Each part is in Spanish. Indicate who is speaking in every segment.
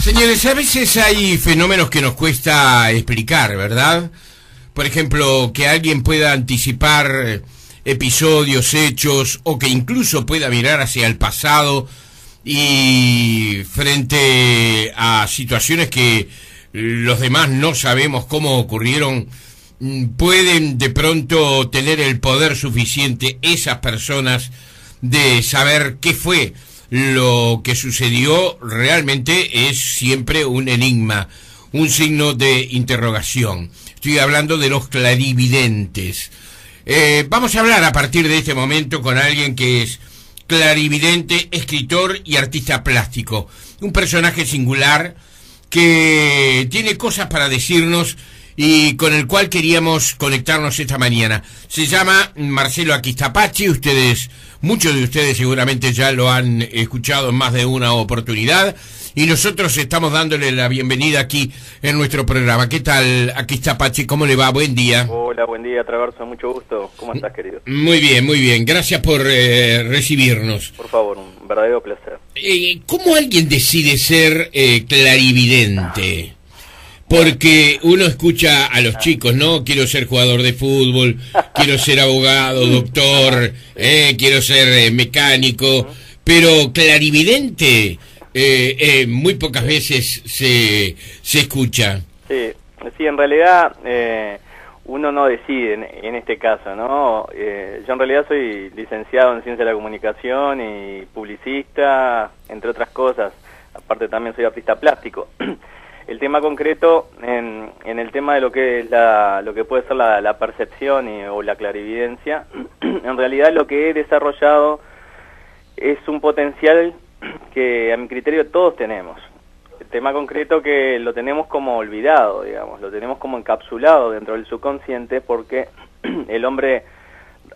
Speaker 1: Señores, a veces hay fenómenos que nos cuesta explicar, ¿verdad? Por ejemplo, que alguien pueda anticipar episodios, hechos, o que incluso pueda mirar hacia el pasado y frente a situaciones que los demás no sabemos cómo ocurrieron, pueden de pronto tener el poder suficiente esas personas de saber qué fue lo que sucedió. Realmente es siempre un enigma, un signo de interrogación. Estoy hablando de los clarividentes. Vamos a hablar a partir de este momento con alguien que es clarividente, escritor y artista plástico. Un personaje singular que tiene cosas para decirnos y con el cual queríamos conectarnos esta mañana. Se llama Marcelo Aquistapachi. Muchos de ustedes seguramente ya lo han escuchado en más de una oportunidad, y nosotros estamos dándole la bienvenida aquí en nuestro programa. ¿Qué tal, Aquistapachi? ¿Cómo le va? Buen día.
Speaker 2: Hola, buen día, Traverso. Mucho gusto. ¿Cómo estás, querido?
Speaker 1: Muy bien, muy bien. Gracias por recibirnos.
Speaker 2: Por favor, un verdadero placer.
Speaker 1: ¿Cómo alguien decide ser clarividente? Porque uno escucha a los chicos, ¿no? Quiero ser jugador de fútbol, quiero ser abogado, doctor, quiero ser mecánico, pero clarividente muy pocas veces se escucha.
Speaker 2: Sí, en realidad uno no decide en este caso, ¿no? Yo en realidad soy licenciado en Ciencia de la Comunicación y publicista, entre otras cosas. Aparte también soy artista plástico. El tema concreto, en el tema de lo que es lo que puede ser la percepción o la clarividencia, en realidad lo que he desarrollado es un potencial que a mi criterio todos tenemos. El tema concreto que lo tenemos como olvidado, digamos, lo tenemos como encapsulado dentro del subconsciente, porque el hombre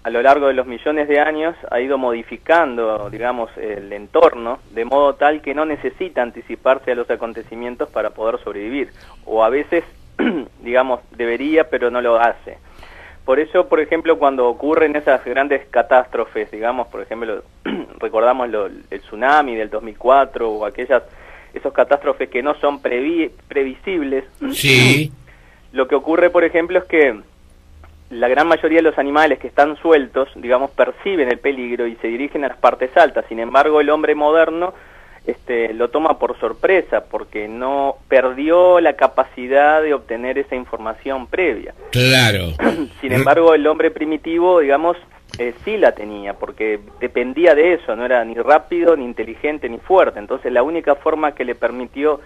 Speaker 2: a lo largo de los millones de años ha ido modificando, digamos, el entorno de modo tal que no necesita anticiparse a los acontecimientos para poder sobrevivir, o a veces, digamos, debería, pero no lo hace. Por eso, por ejemplo, cuando ocurren esas grandes catástrofes, digamos, por ejemplo, recordamos el tsunami del 2004 o esos catástrofes que no son previsibles.
Speaker 1: Sí.
Speaker 2: Lo que ocurre, por ejemplo, es que la gran mayoría de los animales que están sueltos, digamos, perciben el peligro y se dirigen a las partes altas. Sin embargo, el hombre moderno lo toma por sorpresa, porque no perdió la capacidad de obtener esa información previa.
Speaker 1: Claro.
Speaker 2: Sin embargo, el hombre primitivo, digamos, sí la tenía, porque dependía de eso, no era ni rápido, ni inteligente, ni fuerte. Entonces, la única forma que le permitió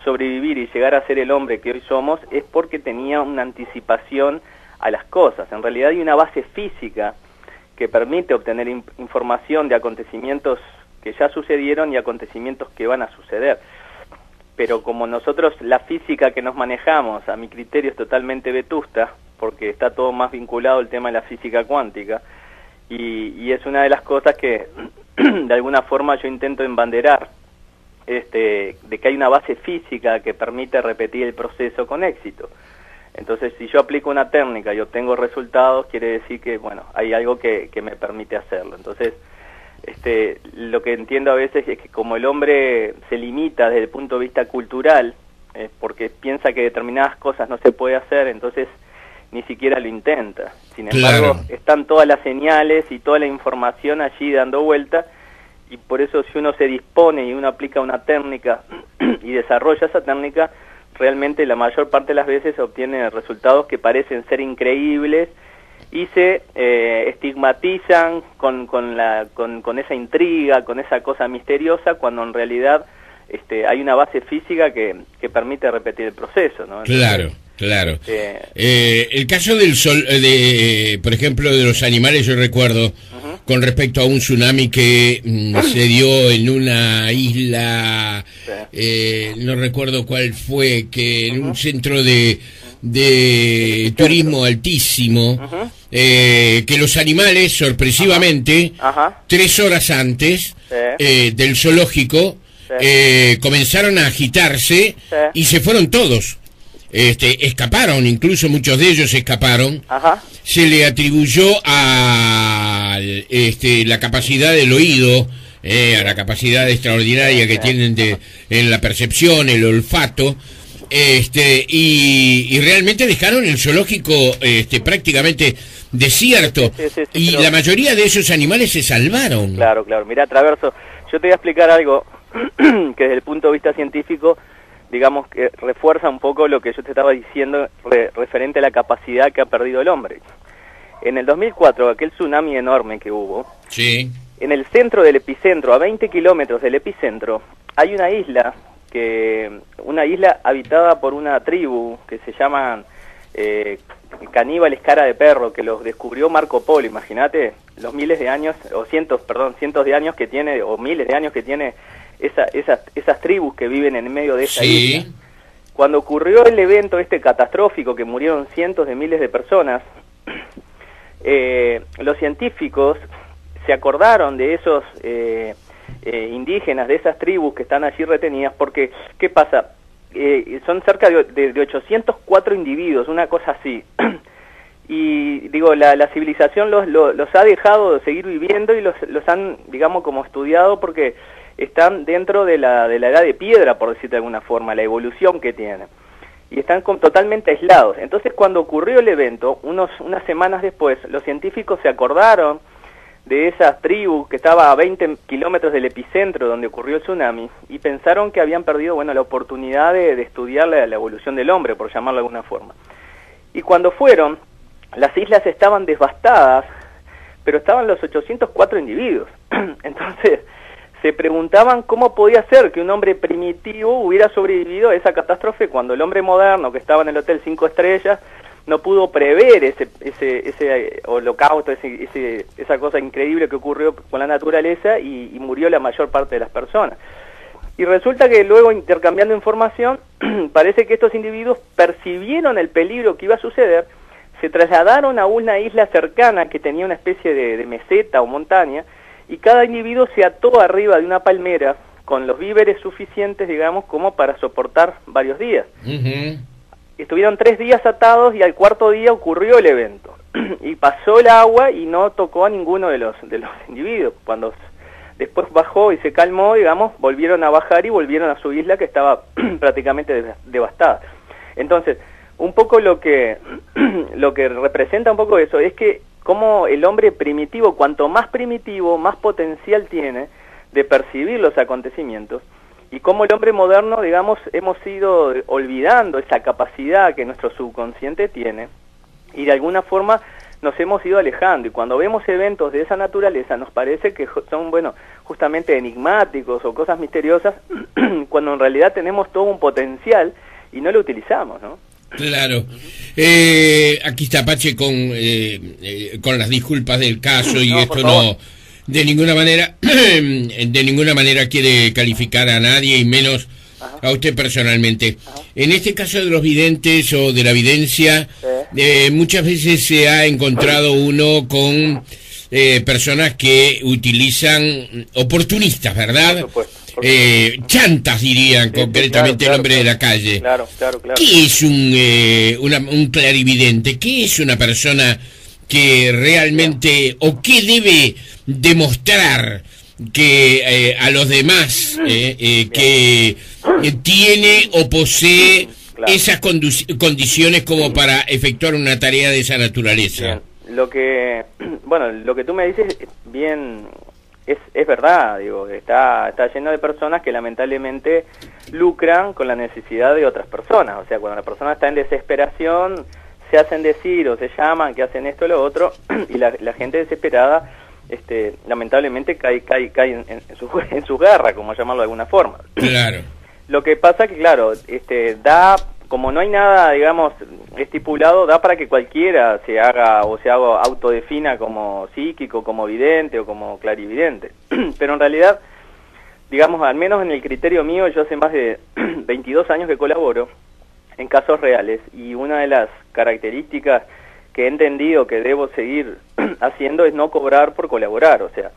Speaker 2: sobrevivir y llegar a ser el hombre que hoy somos es porque tenía una anticipación a las cosas. En realidad hay una base física que permite obtener información de acontecimientos que ya sucedieron y acontecimientos que van a suceder. Pero como nosotros, la física que nos manejamos, a mi criterio, es totalmente vetusta, porque está todo más vinculado al tema de la física cuántica, y es una de las cosas que de alguna forma yo intento embanderar, de que hay una base física que permite repetir el proceso con éxito. Entonces, si yo aplico una técnica y obtengo resultados, quiere decir que, bueno, hay algo que me permite hacerlo. Entonces, lo que entiendo a veces es que como el hombre se limita desde el punto de vista cultural, porque piensa que determinadas cosas no se puede hacer, entonces ni siquiera lo intenta. Sin embargo,
Speaker 1: claro,
Speaker 2: están todas las señales y toda la información allí dando vuelta, y por eso si uno se dispone y uno aplica una técnica y desarrolla esa técnica, realmente la mayor parte de las veces obtiene resultados que parecen ser increíbles y se estigmatizan con esa intriga, con esa cosa misteriosa, cuando en realidad hay una base física que permite repetir el proceso, ¿no? Entonces,
Speaker 1: claro, claro. El caso por ejemplo, de los animales, yo recuerdo con respecto a un tsunami que se dio en una isla, no recuerdo cuál fue, que en un centro de turismo altísimo, que los animales, sorpresivamente, 3 horas antes del zoológico, comenzaron a agitarse y se fueron todos. Escaparon, incluso muchos de ellos escaparon. Se le atribuyó a la capacidad del oído a la capacidad extraordinaria que tienen en la percepción, el olfato, y realmente dejaron el zoológico prácticamente desierto, y
Speaker 2: pero
Speaker 1: la mayoría de esos animales se salvaron.
Speaker 2: Claro, mirá, Traverso, yo te voy a explicar algo que desde el punto de vista científico, digamos que refuerza un poco lo que yo te estaba diciendo referente a la capacidad que ha perdido el hombre. En el 2004, aquel tsunami enorme que hubo,
Speaker 1: sí,
Speaker 2: en el centro del epicentro, a 20 kilómetros del epicentro, hay una isla habitada por una tribu que se llaman caníbales cara de perro, que los descubrió Marco Polo. Imagínate los miles de años, o cientos de años que tiene, o miles de años que tiene esas tribus que viven en medio de esa isla. Cuando ocurrió el evento catastrófico, que murieron cientos de miles de personas, los científicos se acordaron de esos indígenas, de esas tribus que están allí retenidas, porque, ¿qué pasa? Son cerca de 804 individuos, una cosa así. Y digo, la civilización los ha dejado de seguir viviendo y los han, digamos, como estudiado, porque están dentro de la edad de piedra, por decirlo de alguna forma, la evolución que tienen. Y están totalmente aislados. Entonces, cuando ocurrió el evento, unas semanas después, los científicos se acordaron de esas tribus que estaba a 20 kilómetros del epicentro donde ocurrió el tsunami, y pensaron que habían perdido, la oportunidad de estudiar la evolución del hombre, por llamarlo de alguna forma. Y cuando fueron, las islas estaban devastadas, pero estaban los 804 individuos. Entonces, se preguntaban cómo podía ser que un hombre primitivo hubiera sobrevivido a esa catástrofe cuando el hombre moderno, que estaba en el Hotel 5 Estrellas, no pudo prever ese holocausto, esa cosa increíble que ocurrió con la naturaleza, y murió la mayor parte de las personas. Y resulta que luego, intercambiando información, parece que estos individuos percibieron el peligro que iba a suceder, se trasladaron a una isla cercana que tenía una especie de meseta o montaña, y cada individuo se ató arriba de una palmera con los víveres suficientes, digamos, como para soportar varios días. Estuvieron 3 días atados, y al cuarto día ocurrió el evento. Y pasó el agua y no tocó a ninguno de los individuos. Cuando después bajó y se calmó, digamos, volvieron a bajar y volvieron a su isla, que estaba prácticamente devastada. Entonces, un poco lo que representa un poco eso es que como el hombre primitivo, cuanto más primitivo, más potencial tiene de percibir los acontecimientos, y como el hombre moderno, digamos, hemos ido olvidando esa capacidad que nuestro subconsciente tiene, y de alguna forma nos hemos ido alejando, y cuando vemos eventos de esa naturaleza nos parece que son, justamente enigmáticos o cosas misteriosas, cuando en realidad tenemos todo un potencial y no lo utilizamos, ¿no?
Speaker 1: Claro. Aquí está Pache con las disculpas del caso, y esto no de ninguna manera quiere calificar a nadie, y menos a usted personalmente. En este caso de los videntes o de la videncia, muchas veces se ha encontrado uno con personas que utilizan oportunistas, ¿verdad?
Speaker 2: Por supuesto.
Speaker 1: Chantas, dirían concretamente, el hombre de la calle.
Speaker 2: Claro.
Speaker 1: ¿Qué es un clarividente? ¿Qué es una persona que realmente, o qué debe demostrar que a los demás que tiene o posee esas condiciones como para efectuar una tarea de esa naturaleza?
Speaker 2: Bien. Lo que tú me dices bien es verdad, digo, está lleno de personas que lamentablemente lucran con la necesidad de otras personas. O sea, cuando la persona está en desesperación, se hacen decir o se llaman que hacen esto o lo otro, y la gente desesperada lamentablemente cae en su garra, como llamarlo de alguna forma.
Speaker 1: Claro.
Speaker 2: Lo que pasa que, claro, como no hay nada, digamos, estipulado, da para que cualquiera se autodefina como psíquico, como vidente o como clarividente. Pero en realidad, digamos, al menos en el criterio mío, yo hace más de 22 años que colaboro en casos reales, y una de las características que he entendido que debo seguir haciendo es no cobrar por colaborar. O sea,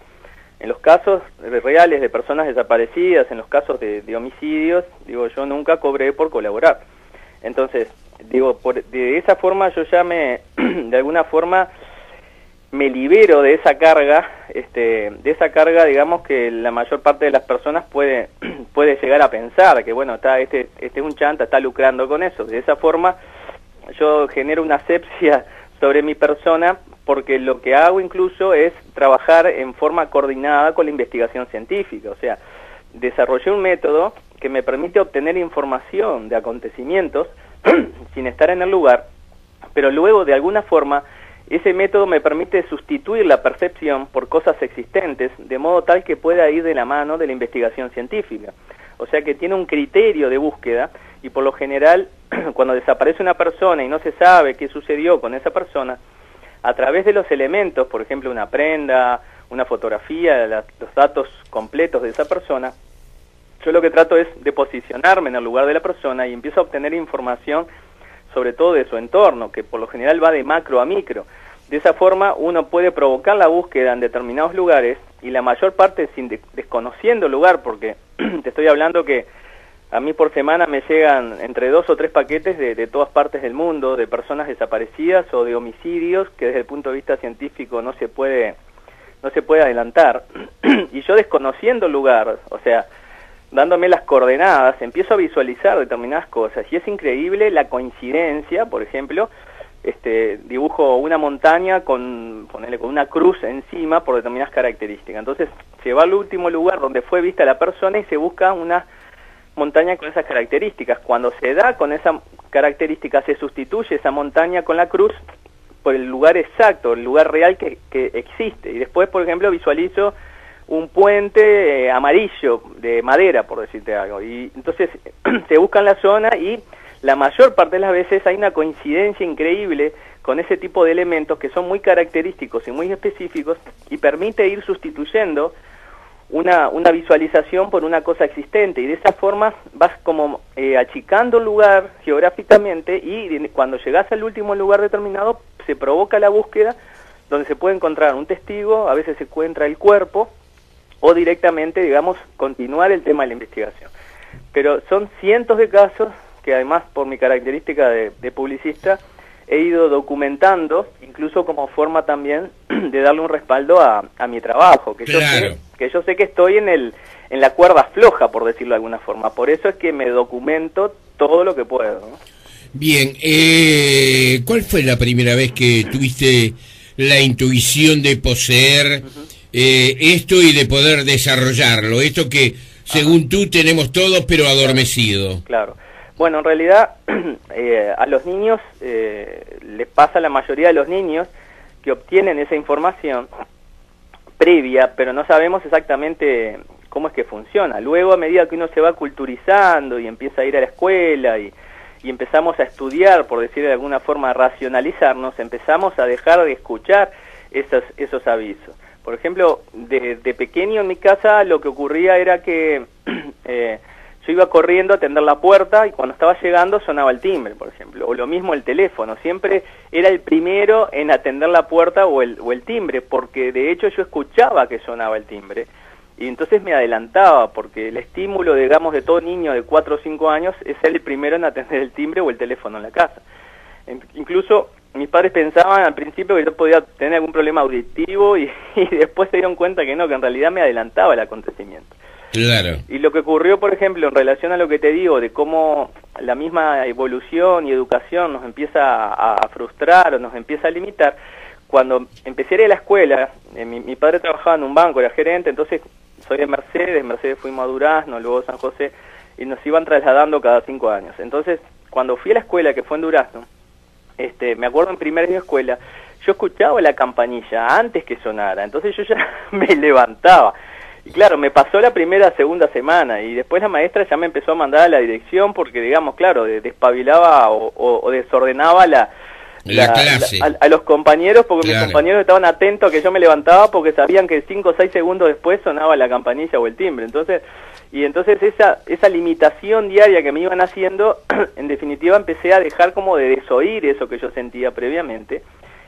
Speaker 2: en los casos reales de personas desaparecidas, en los casos de homicidios, digo, yo nunca cobré por colaborar. Entonces, digo, de esa forma yo ya de alguna forma, me libero de esa carga, digamos, que la mayor parte de las personas puede llegar a pensar que, bueno, este es un chanta, está lucrando con eso. De esa forma yo genero una asepsia sobre mi persona, porque lo que hago incluso es trabajar en forma coordinada con la investigación científica. O sea, desarrollé un método que me permite obtener información de acontecimientos sin estar en el lugar, pero luego de alguna forma ese método me permite sustituir la percepción por cosas existentes, de modo tal que pueda ir de la mano de la investigación científica. O sea que tiene un criterio de búsqueda, y por lo general, cuando desaparece una persona y no se sabe qué sucedió con esa persona, a través de los elementos, por ejemplo una prenda, una fotografía, los datos completos de esa persona, yo lo que trato es de posicionarme en el lugar de la persona y empiezo a obtener información sobre todo de su entorno, que por lo general va de macro a micro. De esa forma uno puede provocar la búsqueda en determinados lugares, y la mayor parte desconociendo el lugar, porque te estoy hablando que a mí por semana me llegan entre 2 o 3 paquetes de todas partes del mundo, de personas desaparecidas o de homicidios que desde el punto de vista científico no se puede adelantar. Y yo, desconociendo el lugar, o sea, dándome las coordenadas, empiezo a visualizar determinadas cosas, y es increíble la coincidencia. Por ejemplo, dibujo una montaña con una cruz encima por determinadas características. Entonces se va al último lugar donde fue vista la persona y se busca una montaña con esas características. Cuando se da con esa característica, se sustituye esa montaña con la cruz por el lugar exacto, el lugar real que existe. Y después, por ejemplo, visualizo un puente amarillo de madera, por decirte algo, y entonces se busca en la zona, y la mayor parte de las veces hay una coincidencia increíble con ese tipo de elementos que son muy característicos y muy específicos, y permite ir sustituyendo una visualización por una cosa existente, y de esa forma vas como achicando el lugar geográficamente, y cuando llegas al último lugar determinado se provoca la búsqueda, donde se puede encontrar un testigo, a veces se encuentra el cuerpo, o directamente, digamos, continuar el tema de la investigación. Pero son cientos de casos que, además, por mi característica de publicista, he ido documentando, incluso como forma también de darle un respaldo a mi trabajo, que
Speaker 1: claro.
Speaker 2: yo sé que estoy en la cuerda floja, por decirlo de alguna forma. Por eso es que me documento todo lo que puedo, ¿no?
Speaker 1: Bien, ¿cuál fue la primera vez que tuviste la intuición de poseer esto y de poder desarrollarlo? Esto que, según tú, tenemos todos, pero adormecido.
Speaker 2: Claro. Bueno, en realidad, a los niños, les pasa a la mayoría de los niños que obtienen esa información previa, pero no sabemos exactamente cómo es que funciona. Luego, a medida que uno se va culturizando y empieza a ir a la escuela y empezamos a estudiar, por decir de alguna forma, a racionalizarnos, empezamos a dejar de escuchar esos avisos. Por ejemplo, de pequeño en mi casa lo que ocurría era que yo iba corriendo a atender la puerta, y cuando estaba llegando sonaba el timbre, por ejemplo, o lo mismo el teléfono. Siempre era el primero en atender la puerta o el timbre, porque de hecho yo escuchaba que sonaba el timbre, y entonces me adelantaba, porque el estímulo, digamos, de todo niño de 4 o 5 años es ser el primero en atender el timbre o el teléfono en la casa. Incluso mis padres pensaban al principio que yo podía tener algún problema auditivo, y después se dieron cuenta que no, que en realidad me adelantaba el acontecimiento.
Speaker 1: Claro.
Speaker 2: Y lo que ocurrió, por ejemplo, en relación a lo que te digo, de cómo la misma evolución y educación nos empieza a frustrar o nos empieza a limitar, cuando empecé a ir a la escuela, mi padre trabajaba en un banco, era gerente, entonces soy de Mercedes fuimos a Durazno, luego a San José, y nos iban trasladando cada 5 años. Entonces, cuando fui a la escuela, que fue en Durazno, me acuerdo en primer año de escuela, yo escuchaba la campanilla antes que sonara, entonces yo ya me levantaba. Y claro, me pasó la segunda semana, y después la maestra ya me empezó a mandar a la dirección porque, digamos, claro, despabilaba o desordenaba la clase. A los compañeros, porque claro, mis compañeros estaban atentos a que yo me levantaba porque sabían que 5 o 6 segundos después sonaba la campanilla o el timbre. Entonces esa limitación diaria que me iban haciendo, en definitiva empecé a dejar como de desoír eso que yo sentía previamente,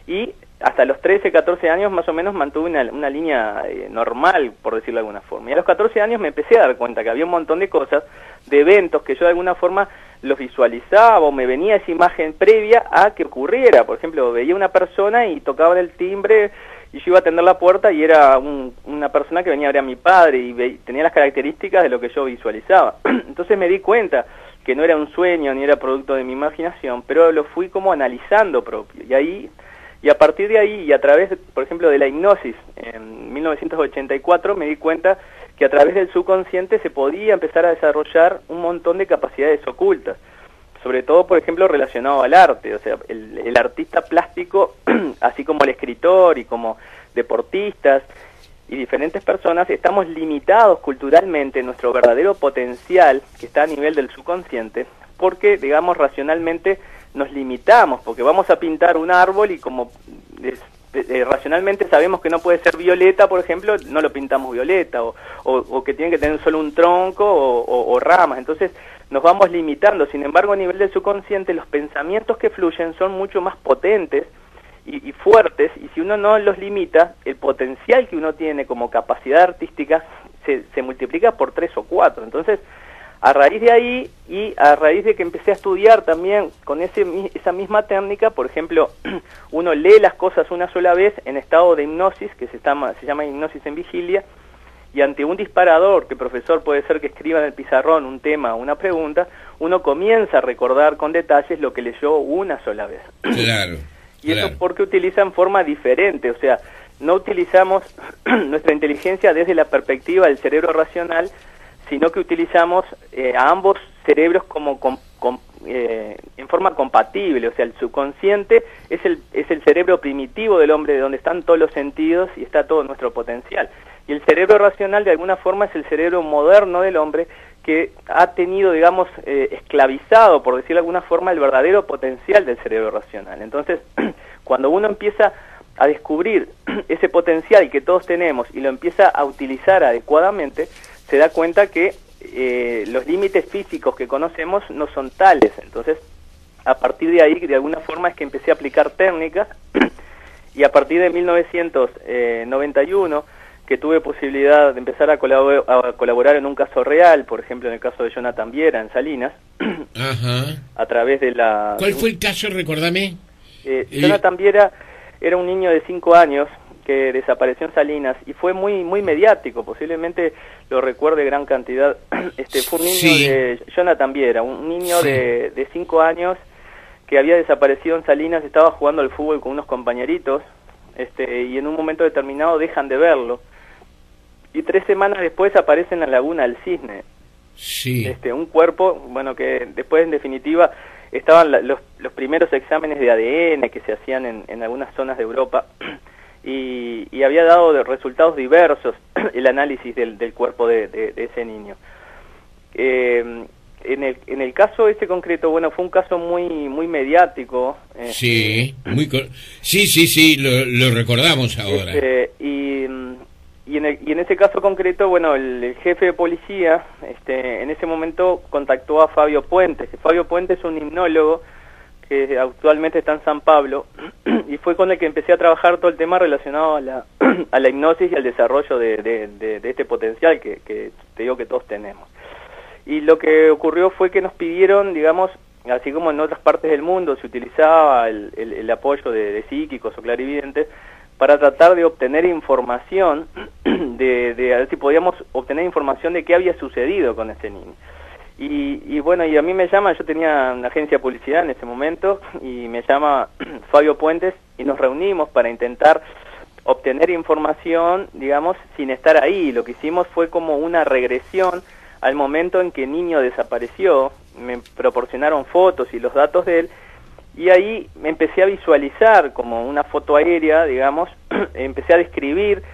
Speaker 2: y hasta los 13, 14 años más o menos mantuve una línea normal, por decirlo de alguna forma. Y a los 14 años me empecé a dar cuenta que había un montón de cosas, de eventos que yo de alguna forma los visualizaba, o me venía esa imagen previa a que ocurriera. Por ejemplo, veía una persona y tocaban el timbre y yo iba a atender la puerta y era una persona que venía a ver a mi padre y tenía las características de lo que yo visualizaba. Entonces me di cuenta que no era un sueño ni era producto de mi imaginación, pero lo fui como analizando propio. Y a partir de ahí, y a través, por ejemplo, de la hipnosis, en 1984 me di cuenta que a través del subconsciente se podía empezar a desarrollar un montón de capacidades ocultas, sobre todo, por ejemplo, relacionado al arte. O sea, el artista plástico, así como el escritor y como deportistas y diferentes personas, estamos limitados culturalmente en nuestro verdadero potencial, que está a nivel del subconsciente, porque, digamos, racionalmente nos limitamos, porque vamos a pintar un árbol y como racionalmente sabemos que no puede ser violeta, por ejemplo, no lo pintamos violeta, o que tiene que tener solo un tronco o ramas. Entonces nos vamos limitando. Sin embargo, a nivel del subconsciente, los pensamientos que fluyen son mucho más potentes y fuertes, y si uno no los limita, el potencial que uno tiene como capacidad artística se multiplica por 3 o 4. Entonces, a raíz de ahí, y a raíz de que empecé a estudiar también con esa misma técnica, por ejemplo, uno lee las cosas una sola vez en estado de hipnosis, que se llama hipnosis en vigilia, y ante un disparador, que el profesor puede ser que escriba en el pizarrón un tema o una pregunta, uno comienza a recordar con detalles lo que leyó una sola vez.
Speaker 1: Claro.
Speaker 2: Y eso porque utilizan forma diferente, o sea, no utilizamos nuestra inteligencia desde la perspectiva del cerebro racional, sino que utilizamos a ambos cerebros como en forma compatible. O sea, el subconsciente es el cerebro primitivo del hombre, de donde están todos los sentidos y está todo nuestro potencial. Y el cerebro racional, de alguna forma, es el cerebro moderno del hombre, que ha tenido, digamos, esclavizado, por decirlo de alguna forma, el verdadero potencial del cerebro racional. Entonces, cuando uno empieza a descubrir ese potencial que todos tenemos y lo empieza a utilizar adecuadamente, se da cuenta que los límites físicos que conocemos no son tales. Entonces, a partir de ahí, de alguna forma, es que empecé a aplicar técnicas, y a partir de 1991, que tuve posibilidad de empezar a colaborar en un caso real, por ejemplo, en el caso de Jonathan Viera, en Salinas,
Speaker 1: Ajá.
Speaker 2: a través de la...
Speaker 1: ¿Cuál fue el caso, recordame?
Speaker 2: Jonathan Viera era un niño de 5 años, que desapareció en Salinas y fue muy mediático, posiblemente lo recuerde gran cantidad. Fue un niño de Jonathan Viera, un niño de 5 años que había desaparecido en Salinas, estaba jugando al fútbol con unos compañeritos, y en un momento determinado dejan de verlo, y 3 semanas después aparece en la laguna del Cisne. Un cuerpo, bueno, que después en definitiva estaban los primeros exámenes de ADN que se hacían en algunas zonas de Europa, y había dado resultados diversos el análisis del cuerpo de ese niño. En el caso este concreto, bueno, fue un caso muy mediático.
Speaker 1: Sí, lo recordamos ahora.
Speaker 2: Y en ese caso concreto, bueno, el jefe de policía, en ese momento contactó a Fabio Puentes. Fabio Puentes es un hipnólogo que actualmente está en San Pablo, y fue con el que empecé a trabajar todo el tema relacionado a la hipnosis y al desarrollo de este potencial que te digo que todos tenemos. Y lo que ocurrió fue que nos pidieron, digamos, así como en otras partes del mundo se utilizaba el apoyo de psíquicos o clarividentes, para tratar de obtener información, de ver si podíamos obtener información de qué había sucedido con ese niño. Y bueno, y a mí me llama, yo tenía una agencia de publicidad en ese momento, y me llama Fabio Puentes, y nos reunimos para intentar obtener información, digamos, sin estar ahí. Lo que hicimos fue como una regresión al momento en que el niño desapareció. Me proporcionaron fotos y los datos de él, y ahí me empecé a visualizar como una foto aérea, digamos, empecé a describir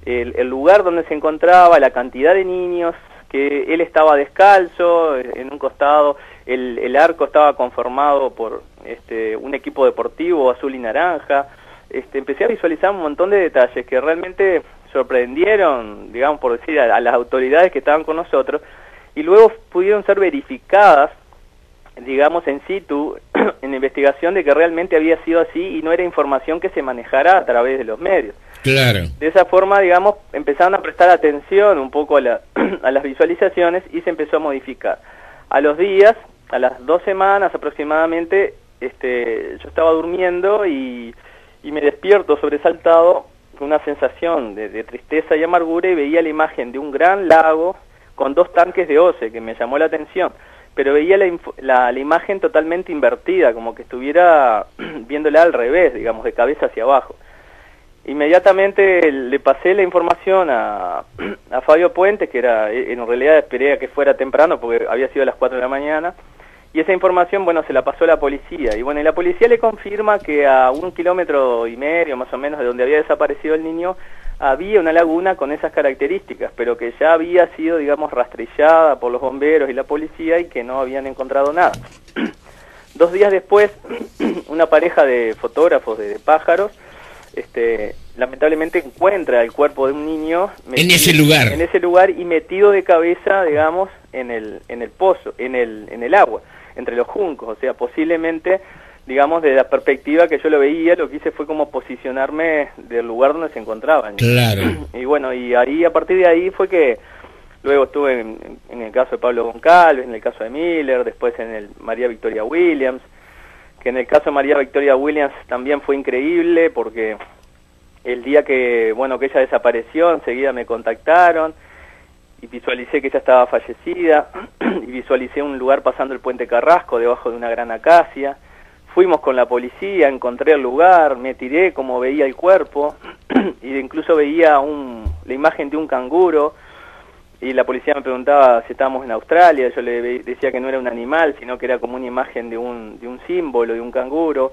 Speaker 2: el lugar donde se encontraba, la cantidad de niños, que él estaba descalzo, en un costado el arco estaba conformado por un equipo deportivo azul y naranja. Empecé a visualizar un montón de detalles que realmente sorprendieron, digamos, por decir, a las autoridades que estaban con nosotros, y luego pudieron ser verificadas, digamos, en situ, en la investigación, de que realmente había sido así y no era información que se manejara a través de los medios.
Speaker 1: Claro.
Speaker 2: De esa forma, digamos, empezaron a prestar atención un poco a las visualizaciones, y se empezó a modificar. A los días, a las 2 semanas aproximadamente, yo estaba durmiendo y me despierto sobresaltado con una sensación de tristeza y amargura y veía la imagen de un gran lago con 2 tanques de OCE, que me llamó la atención, pero veía la imagen totalmente invertida, como que estuviera viéndola al revés, digamos, de cabeza hacia abajo. Inmediatamente le pasé la información a Fabio Puentes, que en realidad esperé a que fuera temprano porque había sido a las 4 de la mañana, y esa información, bueno, se la pasó a la policía, y bueno, y la policía le confirma que a 1,5 kilómetros más o menos de donde había desaparecido el niño, había una laguna con esas características, pero que ya había sido, digamos, rastrillada por los bomberos y la policía y que no habían encontrado nada. 2 días después, una pareja de fotógrafos de pájaros, lamentablemente encuentra el cuerpo de un niño
Speaker 1: en ese lugar
Speaker 2: y metido de cabeza, digamos, en el pozo, en el agua, entre los juncos. O sea, posiblemente, digamos, desde la perspectiva que yo lo veía, lo que hice fue como posicionarme del lugar donde se encontraban.
Speaker 1: Claro.
Speaker 2: Y bueno, y ahí, a partir de ahí fue que luego estuve en el caso de Pablo Goncalves, en el caso de Miller, después en el María Victoria Williams, que en el caso de María Victoria Williams también fue increíble porque el día que ella desapareció, enseguida me contactaron y visualicé que ella estaba fallecida y visualicé un lugar pasando el puente Carrasco debajo de una gran acacia. Fuimos con la policía, encontré el lugar, me tiré como veía el cuerpo y incluso veía la imagen de un canguro. Y la policía me preguntaba si estábamos en Australia, yo le decía que no era un animal, sino que era como una imagen de un símbolo, de un canguro.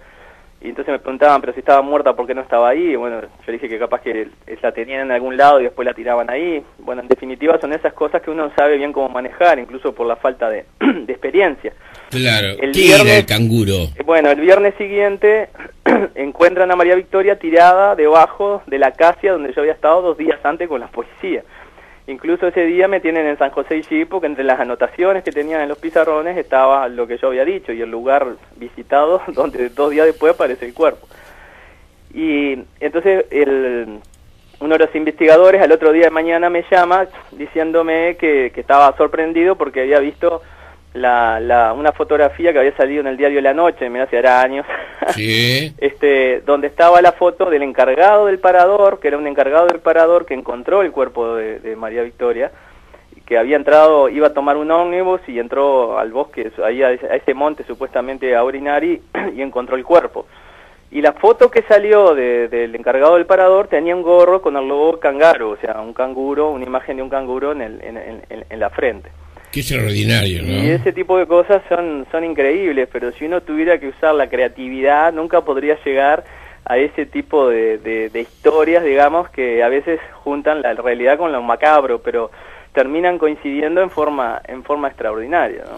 Speaker 2: Y entonces me preguntaban, pero si estaba muerta, ¿por qué no estaba ahí? Y bueno, yo dije que capaz que la tenían en algún lado y después la tiraban ahí. Bueno, en definitiva son esas cosas que uno no sabe bien cómo manejar, incluso por la falta de experiencia.
Speaker 1: Claro, ¿qué era el canguro?
Speaker 2: Bueno, el viernes siguiente encuentran a María Victoria tirada debajo de la acacia donde yo había estado 2 días antes con la policía. Incluso ese día me tienen en San José y Chipo, porque entre las anotaciones que tenían en los pizarrones estaba lo que yo había dicho y el lugar visitado donde 2 días después aparece el cuerpo. Y entonces uno de los investigadores al otro día de mañana me llama diciéndome que estaba sorprendido porque había visto una fotografía que había salido en el diario La Noche, me hace años,
Speaker 1: sí.
Speaker 2: Donde estaba la foto del encargado del parador, que era un encargado del parador que encontró el cuerpo de María Victoria, que había entrado, iba a tomar un ómnibus y entró al bosque, ahí a ese monte supuestamente a orinar y encontró el cuerpo. Y la foto que salió del encargado del parador tenía un gorro con el logo cangaro, o sea, un canguro, una imagen de un canguro en la frente.
Speaker 1: Qué extraordinario, ¿no?
Speaker 2: Y ese tipo de cosas son increíbles, pero si uno tuviera que usar la creatividad, nunca podría llegar a ese tipo de historias, digamos, que a veces juntan la realidad con lo macabro, pero terminan coincidiendo en forma extraordinaria, ¿no?